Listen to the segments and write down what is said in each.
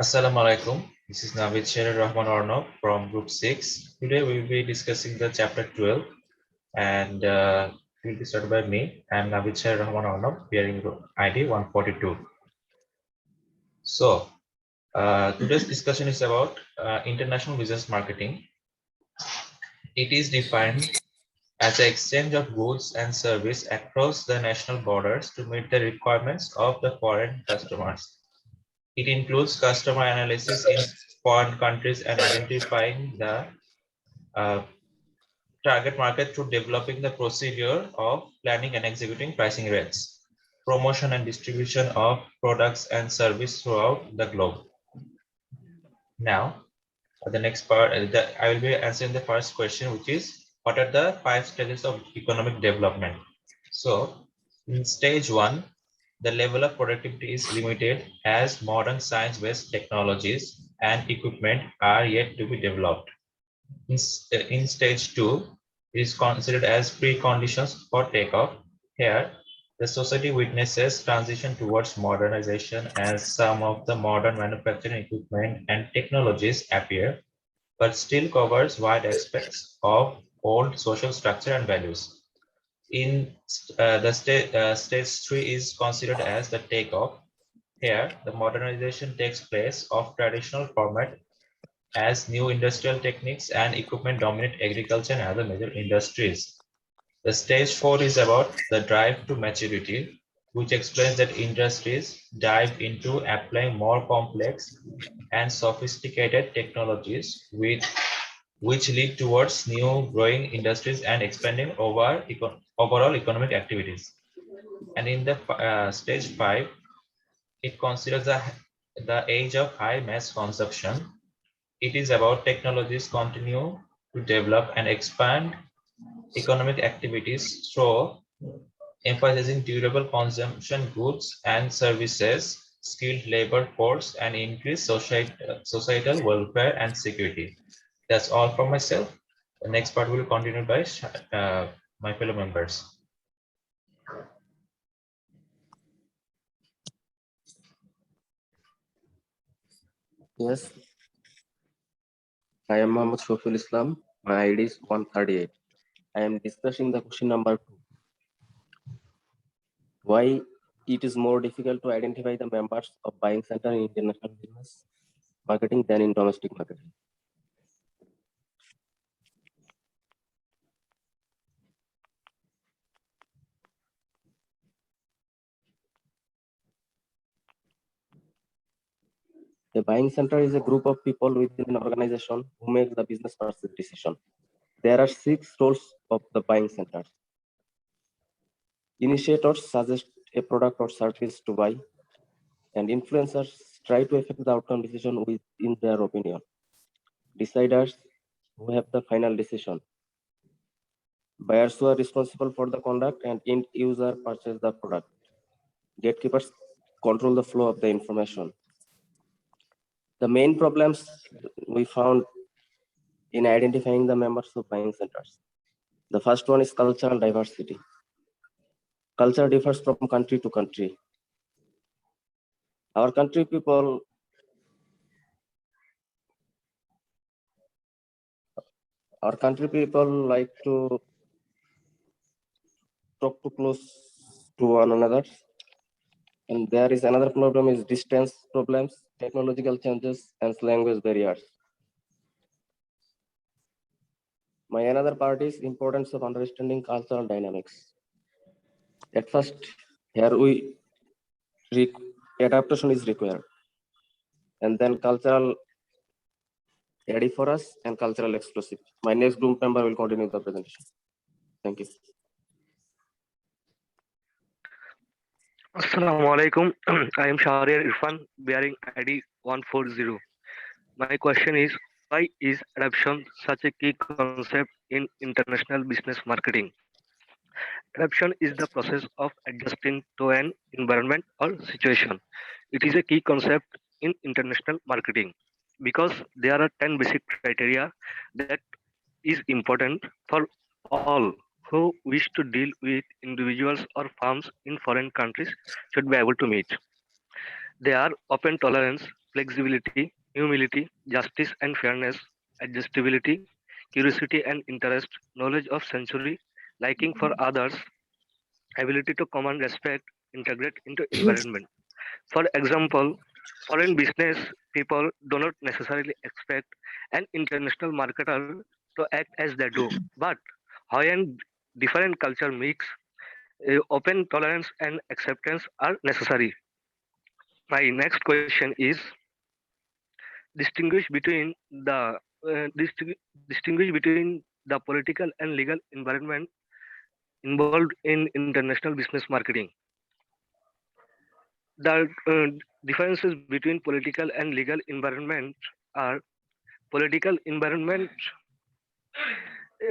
Assalamu alaikum. This is Navid Sher Rahman Arnav from Group 6. Today we will be discussing the chapter 12 and it will be started by me. I am Navid Sher Rahman Arnav, bearing ID 142. So, today's discussion is about international business marketing. It is defined as the exchange of goods and service across the national borders to meet the requirements of the foreign customers. It includes customer analysis in foreign countries and identifying the uh, target market through developing the procedure of planning and executing pricing rates, promotion and distribution of products and service throughout the globe. Now, the next part, I will be answering the first question, which is, what are the 5 stages of economic development? So, in stage 1, the level of productivity is limited as modern science-based technologies and equipment are yet to be developed. In stage 2, it is considered as preconditions for takeoff. Here, the society witnesses transition towards modernization as some of the modern manufacturing equipment and technologies appear, but still covers wide aspects of old social structure and values. In stage 3 is considered as the takeoff. Here, the modernization takes place of traditional format as new industrial techniques and equipment dominate agriculture and other major industries. The stage 4 is about the drive to maturity, which explains that industries dive into applying more complex and sophisticated technologies which lead towards new growing industries and expanding overall economic activities. And in the stage 5, it considers the age of high mass consumption. It is about technologies continue to develop and expand economic activities through emphasizing durable consumption goods and services, skilled labor force, and increased societal welfare and security. That's all from myself. The next part will continue by my fellow members. Yes, I am Mohammad Shoful Islam. My ID is 138. I am discussing the question number 2. Why it is more difficult to identify the members of buying center in international business marketing than in domestic marketing. A buying center is a group of people within an organization who make the business purchase decision. There are 6 roles of the buying center. Initiators suggest a product or service to buy, and influencers try to affect the outcome decision within their opinion. Deciders who have the final decision. Buyers who are responsible for the conduct, and end user purchase the product. Gatekeepers control the flow of the information. The main problems we found in identifying the members of buying centers. The first one is cultural diversity. Culture differs from country to country. Our country people like to talk too close to one another. And there is another problem is distance problems, technological changes, and language barriers. My another part is importance of understanding cultural dynamics. At first, here adaptation is required, and then cultural ready for us and cultural exclusive. My next group member will continue the presentation. Thank you. Assalamu alaikum. I am Shahriar Irfan, bearing ID 140. My question is, why is adoption such a key concept in international business marketing? Adoption is the process of adjusting to an environment or situation. It is a key concept in international marketing because there are 10 basic criteria that is important for all who wish to deal with individuals or firms in foreign countries should be able to meet. They are open tolerance, flexibility, humility, justice and fairness, adjustability, curiosity and interest, knowledge of sensory, liking for others, ability to command respect, integrate into environment. For example, foreign business people do not necessarily expect an international marketer to act as they do, but when different culture mix, open tolerance and acceptance are necessary. My next question is distinguish between distinguish between the political and legal environment involved in international business marketing. The differences between political and legal environment are political environment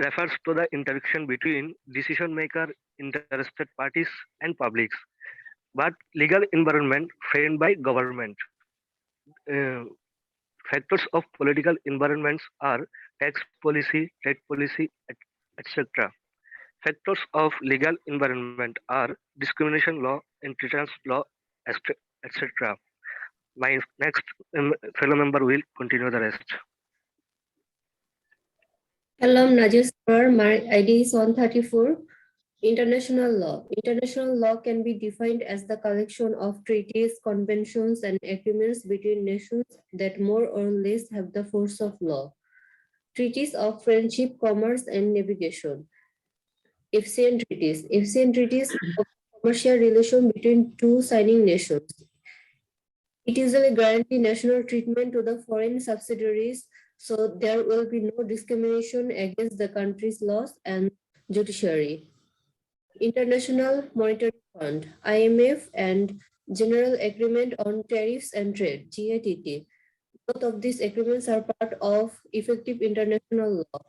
refers to the interaction between decision maker, interested parties, and publics. But legal environment framed by government. Uh, Factors of political environments are tax policy, trade policy, etc. Factors of legal environment are discrimination law, antitrust law, etc. My next fellow member will continue the rest. Hello, I'm Najis Sir. My ID is 134. International law. International law can be defined as the collection of treaties, conventions, and agreements between nations that more or less have the force of law. Treaties of friendship, commerce, and navigation. EFCN treaties. EFCN treaties of commercial relation between two signing nations. It usually guarantees national treatment to the foreign subsidiaries, so there will be no discrimination against the country's laws and judiciary. International Monetary Fund, IMF, and General Agreement on Tariffs and Trade, GATT. Both of these agreements are part of effective international law.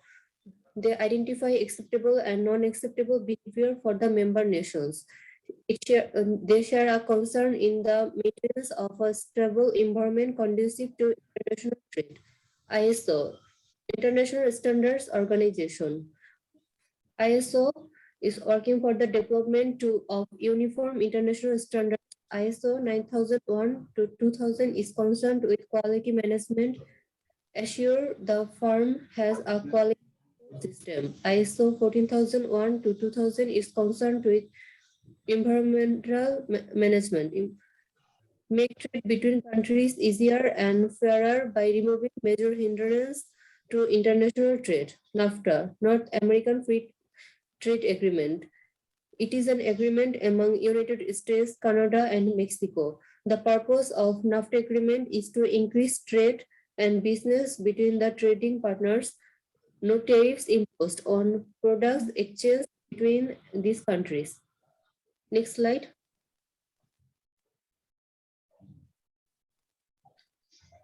They identify acceptable and non-acceptable behavior for the member nations. They share a concern in the maintenance of a stable environment conducive to international trade. ISO, International Standards Organization. ISO is working for the development of uniform international standards. ISO 9001 to 2000 is concerned with quality management. Assure the firm has a quality system. ISO 14001 to 2000 is concerned with environmental management. Make trade between countries easier and fairer by removing major hindrances to international trade. NAFTA, North American Free Trade Agreement. It is an agreement among United States, Canada, and Mexico. The purpose of NAFTA agreement is to increase trade and business between the trading partners. No tariffs imposed on products exchanged between these countries. Next slide.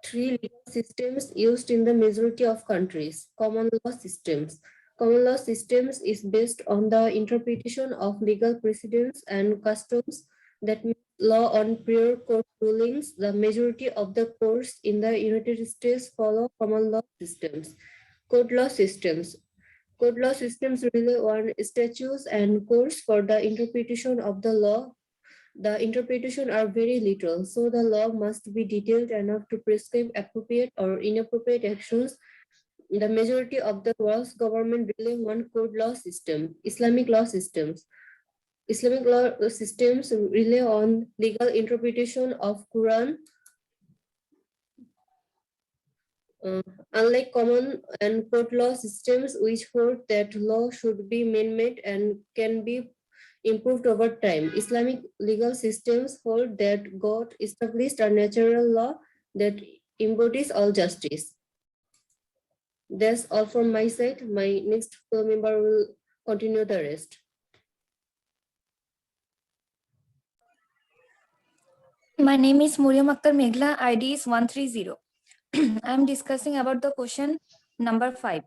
Three legal systems used in the majority of countries. Common law systems. Common law systems is based on the interpretation of legal precedents and customs that means law on prior court rulings. The majority of the courts in the United States follow common law systems. Code law systems. Code law systems rely on statutes and courts for the interpretation of the law. The interpretation are very literal, so the law must be detailed enough to prescribe appropriate or inappropriate actions. The majority of the world's government rely on code law system. Islamic law systems. Islamic law systems rely on legal interpretation of Quran. Unlike common and court law systems, which hold that law should be man-made and can be improved over time, Islamic legal systems hold that God established a natural law that embodies all justice. That's all from my side. My next member will continue the rest. My name is Muriam Akhtar Meghla, ID is 130. I am discussing about the question number 5.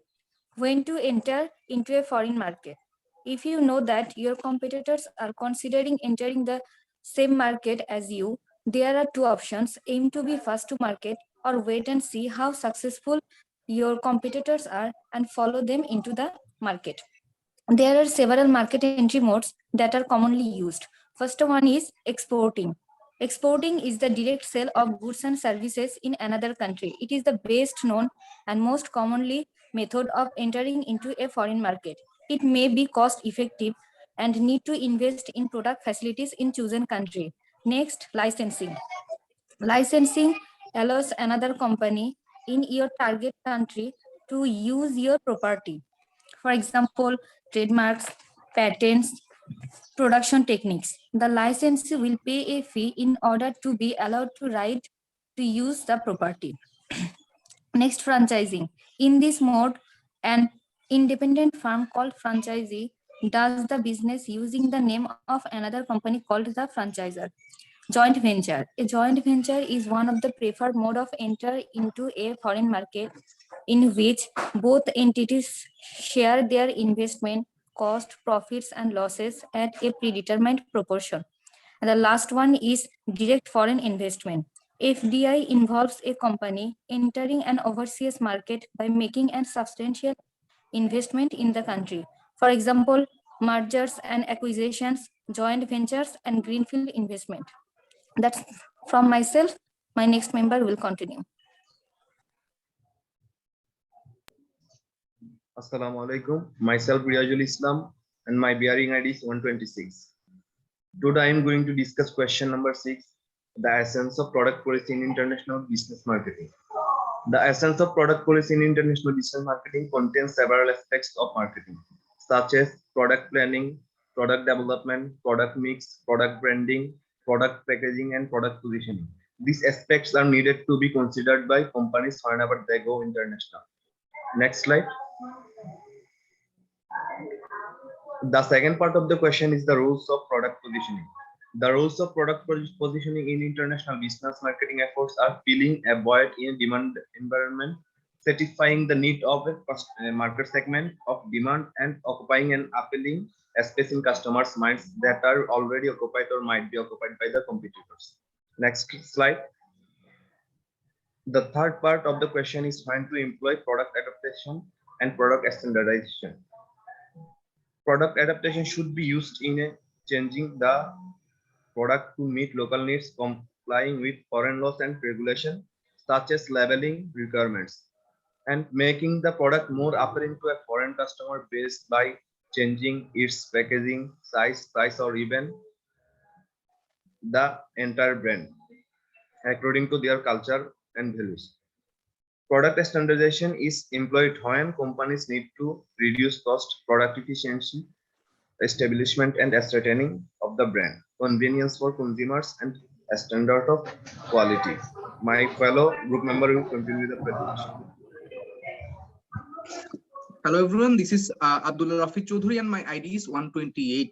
When to enter into a foreign market. If you know that your competitors are considering entering the same market as you, there are two options: aim to be first to market or wait and see how successful your competitors are and follow them into the market. There are several market entry modes that are commonly used. First one is exporting. Exporting is the direct sale of goods and services in another country. It is the best known and most commonly method of entering into a foreign market. It may be cost effective and need to invest in product facilities in chosen country. Next, licensing. Licensing allows another company in your target country to use your property. For example, trademarks, patents, production techniques. The licensee will pay a fee in order to be allowed to right to use the property. Next, franchising. In this mode, an independent firm called franchisee does the business using the name of another company called the franchisor. Joint venture. A joint venture is one of the preferred mode of enter into a foreign market in which both entities share their investment, cost, profits, and losses at a predetermined proportion. And the last one is direct foreign investment. FDI involves a company entering an overseas market by making a substantial investment in the country. For example, mergers and acquisitions, joint ventures, and greenfield investment. That's from myself. My next member will continue. Assalamu alaikum. Myself Riyazul Islam and my bearing ID is 126. Today I am going to discuss question number 6, the essence of product policy in international business marketing. The essence of product policy in international business marketing contains several aspects of marketing, such as product planning, product development, product mix, product branding, product packaging, and product positioning. These aspects are needed to be considered by companies whenever they go international. Next slide. The second part of the question is the rules of product positioning. The rules of product positioning in international business marketing efforts are filling a void in a demand environment, satisfying the need of a market segment of demand, and occupying an appealing space in customers' minds that are already occupied or might be occupied by the competitors. Next slide. The third part of the question is when to employ product adaptation and product standardization. Product adaptation should be used in changing the product to meet local needs, complying with foreign laws and regulations, such as labeling requirements, and making the product more appealing to a foreign customer base by changing its packaging, size, price, or even the entire brand according to their culture and values. Product standardization is employed when companies need to reduce cost, product efficiency, establishment and ascertaining of the brand, convenience for consumers, and a standard of quality. My fellow group member will continue the presentation. Hello everyone, this is Abdullah Rafiq Choudhury and my ID is 128.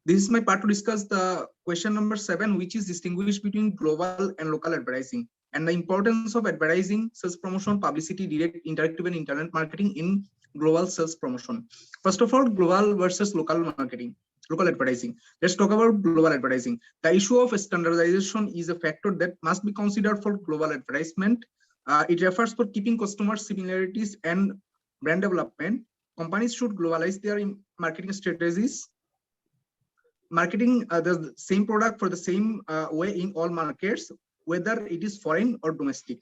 This is my part to discuss the question number 7, which is distinguish between global and local advertising and the importance of advertising, sales promotion, publicity, direct, interactive, and internet marketing in global sales promotion. First of all, global versus local marketing, local advertising. Let's talk about global advertising. The issue of standardization is a factor that must be considered for global advertisement. It refers to keeping customer similarities and brand development. Companies should globalize their marketing strategies. Marketing the same product for the same way in all markets, whether it is foreign or domestic.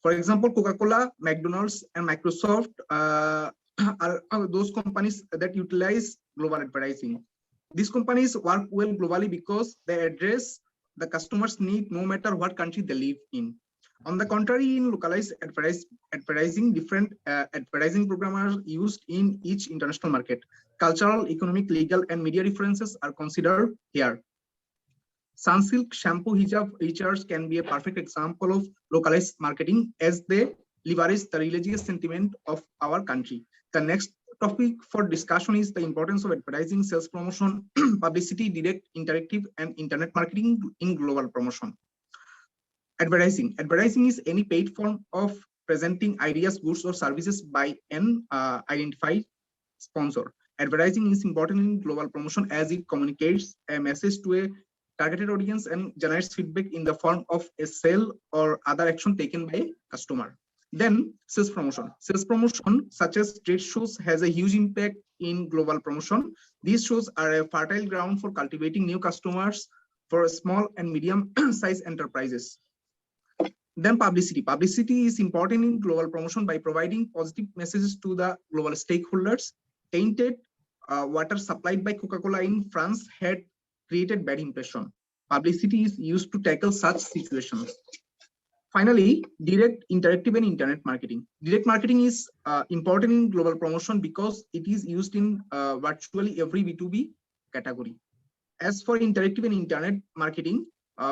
For example, Coca-Cola, McDonald's, and Microsoft are those companies that utilize global advertising. These companies work well globally because they address the customer's need no matter what country they live in. On the contrary, in localized advertising, different advertising programs are used in each international market. Cultural, economic, legal, and media references are considered here. Sunsilk shampoo hijab features can be a perfect example of localized marketing as they leverage the religious sentiment of our country. The next topic for discussion is the importance of advertising, sales promotion, publicity, direct, interactive, and internet marketing in global promotion. Advertising. Advertising is any paid form of presenting ideas, goods, or services by an identified sponsor. Advertising is important in global promotion as it communicates a message to a targeted audience and generates feedback in the form of a sale or other action taken by a customer. Then sales promotion. Sales promotion, such as trade shows, has a huge impact in global promotion. These shows are a fertile ground for cultivating new customers for small and medium sized enterprises. Then publicity. Publicity is important in global promotion by providing positive messages to the global stakeholders. Tainted water supplied by Coca-Cola in France had created bad impression. Publicity is used to tackle such situations. Finally, direct, interactive, and internet marketing. Direct marketing is important in global promotion because it is used in virtually every B2B category. As for interactive and internet marketing,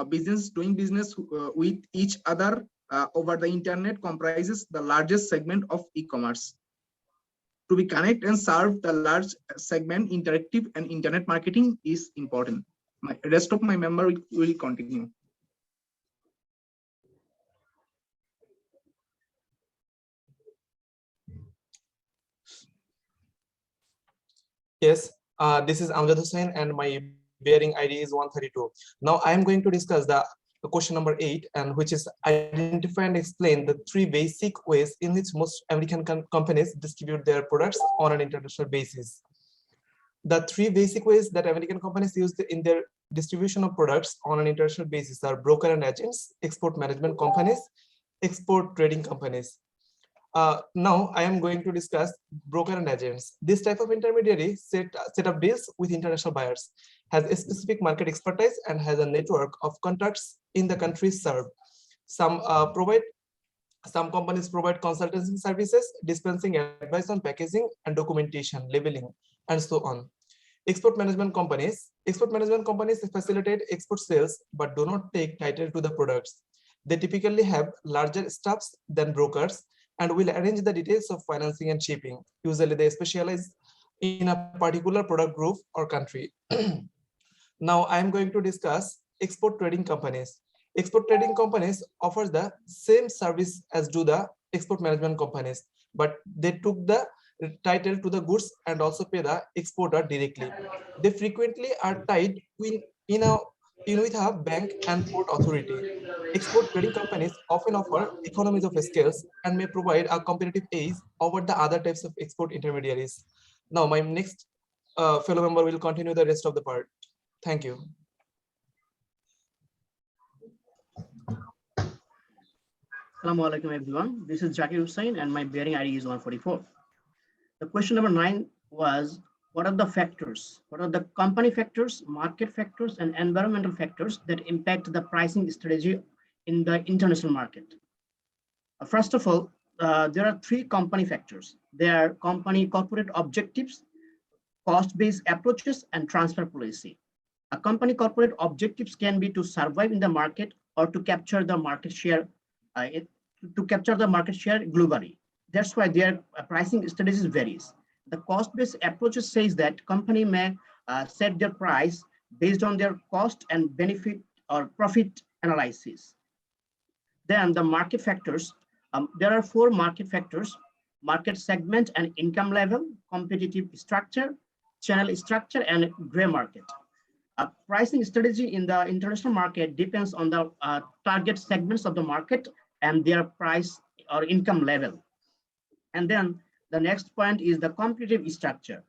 business doing business with each other over the internet comprises the largest segment of e-commerce. To be connect and serve the large segment, interactive and internet marketing is important. The rest of my member will continue. Yes, this is Amjad Hussain and my bearing ID is 132. Now I am going to discuss the question number 8, and which is identify and explain the 3 basic ways in which most American companies distribute their products on an international basis. The 3 basic ways that American companies use in their distribution of products on an international basis are broker and agents, export management companies, export trading companies. Now I am going to discuss broker and agents. This type of intermediary set up deals with international buyers, has a specific market expertise, and has a network of contacts in the countries served. Some companies provide consultancy services, dispensing advice on packaging and documentation, labeling, and so on. Export management companies facilitate export sales but do not take title to the products. They typically have larger staffs than brokers and will arrange the details of financing and shipping. Usually they specialize in a particular product group or country. Now I am going to discuss export trading companies. Export trading companies offer the same service as do the export management companies, but they took the title to the goods and also pay the exporter directly. They frequently are tied in with a bank and port authority. Export trading companies often offer economies of scale and may provide a competitive edge over the other types of export intermediaries. Now my next fellow member will continue the rest of the part. Thank you. Assalamu alaikum everyone. This is Zakir Hussain and my bearing ID is 144. The question number 9 was, what are the factors? What are the company factors, market factors, and environmental factors that impact the pricing strategy in the international market? First of all, there are 3 company factors. They are company corporate objectives, cost-based approaches, and transfer policy. A company corporate objectives can be to survive in the market or to capture the market share globally. That's why their pricing strategies varies. The cost-based approaches says that company may set their price based on their cost and benefit or profit analysis. Then the market factors, there are 4 market factors: market segment and income level, competitive structure, channel structure, and gray market. Pricing strategy in the international market depends on the target segments of the market and their price or income level. And then the next point is the competitive structure.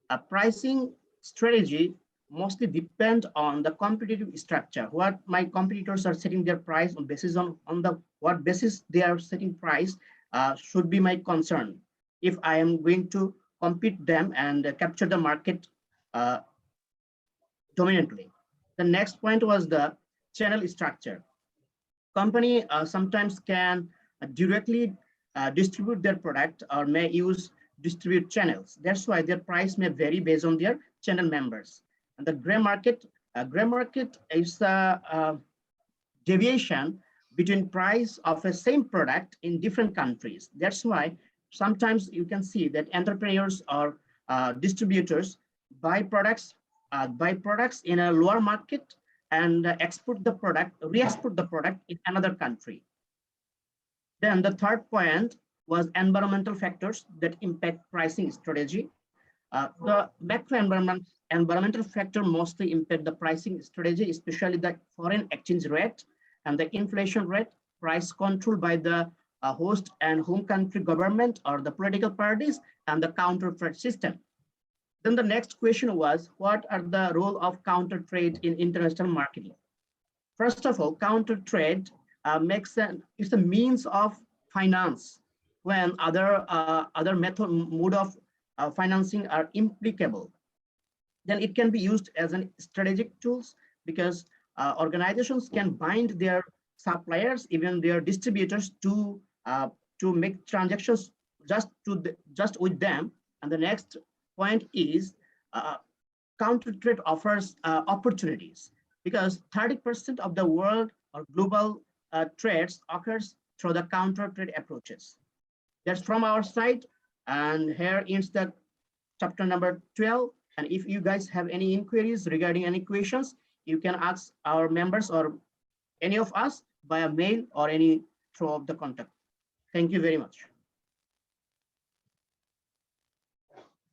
A pricing strategy mostly depend on the competitive structure. What my competitors are setting their price on basis on what basis they are setting price should be my concern if I am going to compete them and capture the market dominantly. The next point was the channel structure. Company sometimes can directly distribute their product or may use distribute channels. That's why their price may vary based on their channel members. And the gray market is a deviation between price of a same product in different countries. That's why sometimes you can see that entrepreneurs or distributors buy products in a lower market and re-export the product in another country. Then the third point was environmental factors that impact pricing strategy. The macro environmental factor mostly impact the pricing strategy, especially the foreign exchange rate and the inflation rate, price control by the host and home country government or the political parties, and the counterfeit system. Then the next question was, what are the role of counter trade in international marketing? First of all, counter trade it's a means of finance when other mode of financing are implicable. Then it can be used as an strategic tools because organizations can bind their suppliers, even their distributors, to make transactions just with them. And the next point is counter trade offers opportunities because 30% of the world or global trades occurs through the counter trade approaches. That's from our side. And here is the chapter number 12. And if you guys have any inquiries regarding any questions, you can ask our members or any of us via mail or any through of the contact. Thank you very much.